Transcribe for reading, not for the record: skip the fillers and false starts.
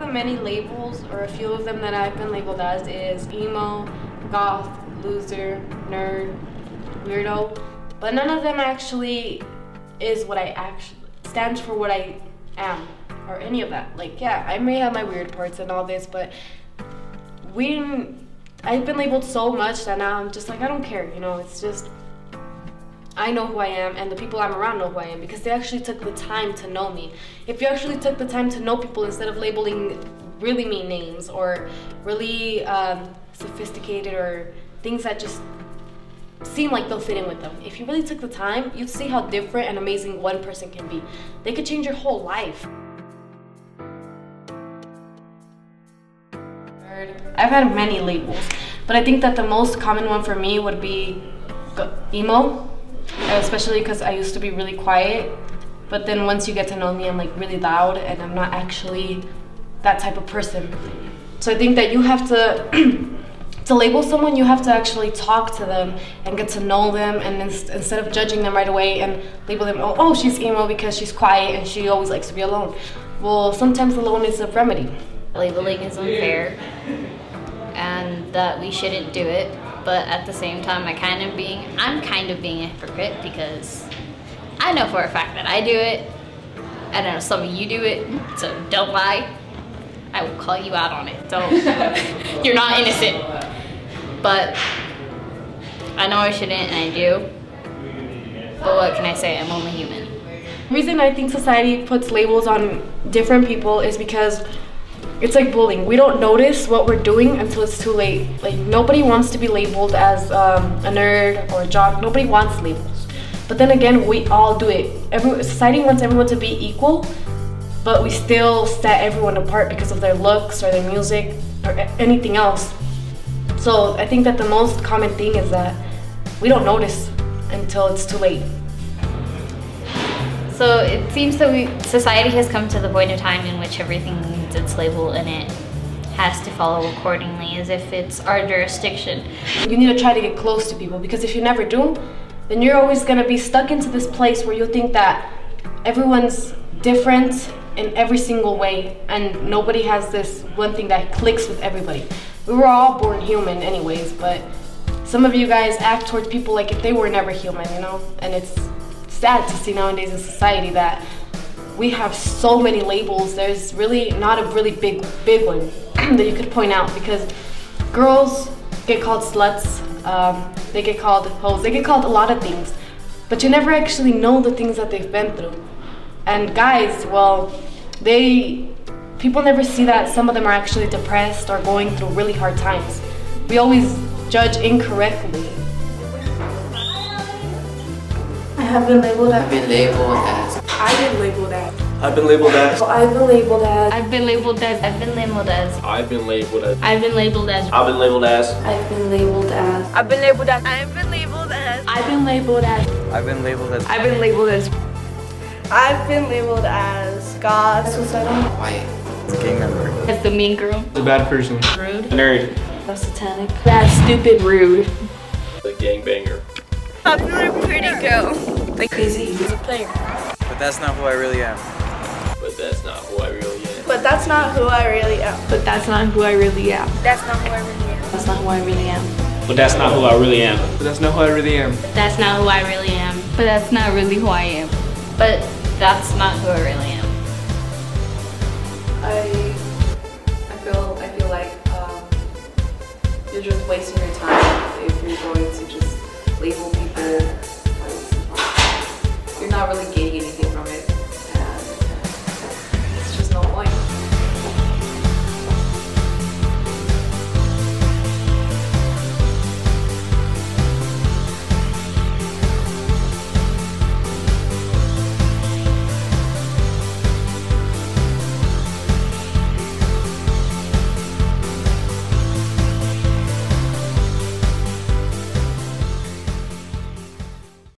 the many labels, or a few of them that I've been labeled as, is emo, goth, loser, nerd, weirdo. But none of them actually is what I actually stands for what I am, or any of that. Like, yeah, I may have my weird parts and all this, but I've been labeled so much that now I'm just like, I don't care, you know. It's just, I know who I am, and the people I'm around know who I am, because they actually took the time to know me. If you actually took the time to know people instead of labeling really mean names or really sophisticated or things that just seem like they'll fit in with them. If you really took the time, you'd see how different and amazing one person can be. They could change your whole life. I've had many labels, but I think that the most common one for me would be emo, especially because I used to be really quiet, but then once you get to know me, I'm like really loud, and I'm not actually that type of person. So I think that you have to to label someone, you have to actually talk to them and get to know them, and instead of judging them right away and label them, oh, she's emo because she's quiet and she always likes to be alone. Well, sometimes alone is a remedy. Labeling is unfair and that we shouldn't do it, but at the same time I'm kind of being a hypocrite, because I know for a fact that I do it. I know some of you do it, so don't lie. I will call you out on it. So you're not innocent. But I know I shouldn't, and I do. But what can I say? I'm only human. The reason I think society puts labels on different people is because it's like bullying. We don't notice what we're doing until it's too late. Like, nobody wants to be labeled as a nerd or a jock. Nobody wants labels. But then again, we all do it. Society wants everyone to be equal, but we still set everyone apart because of their looks or their music or anything else. So I think that the most common thing is that we don't notice until it's too late. So it seems that society has come to the point of time in which everything needs its label, and it has to follow accordingly as if it's our jurisdiction. You need to try to get close to people, because if you never do, then you're always going to be stuck into this place where you think that everyone's different in every single way, and nobody has this one thing that clicks with everybody. We were all born human anyways, but some of you guys act towards people like if they were never human, you know? And it's sad to see nowadays in society that we have so many labels. There's really not a really big one that you could point out, because girls get called sluts, they get called hoes, they get called a lot of things, but you never actually know the things that they've been through. And guys, well, people never see that some of them are actually depressed or going through really hard times. We always judge incorrectly. I have been labeled as. I've been labeled as. I've been labeled as. I've been labeled as. I've been labeled as. I've been labeled as. I've been labeled as. I've been labeled as. I've been labeled as. I've been labeled as. I've been labeled as. I've been labeled as. I've been labeled as. I've been labeled as. I've been labeled as. I've been labeled as. I've been labeled as goth. Suicidal. Quiet. Gang member. As the mean girl. A bad person. Rude. A nerd. That's satanic. That's stupid, rude. A gangbanger. Popular pretty girl. Like crazy. He's a player. But that's not who I really am. But that's not who I really am. But that's not who I really am. But that's not who I really am. That's not who I really am. That's not who I really am. But that's not who I really am. But that's not who I really am. That's not who I really am. But that's not really who I am. But that's not who I really am.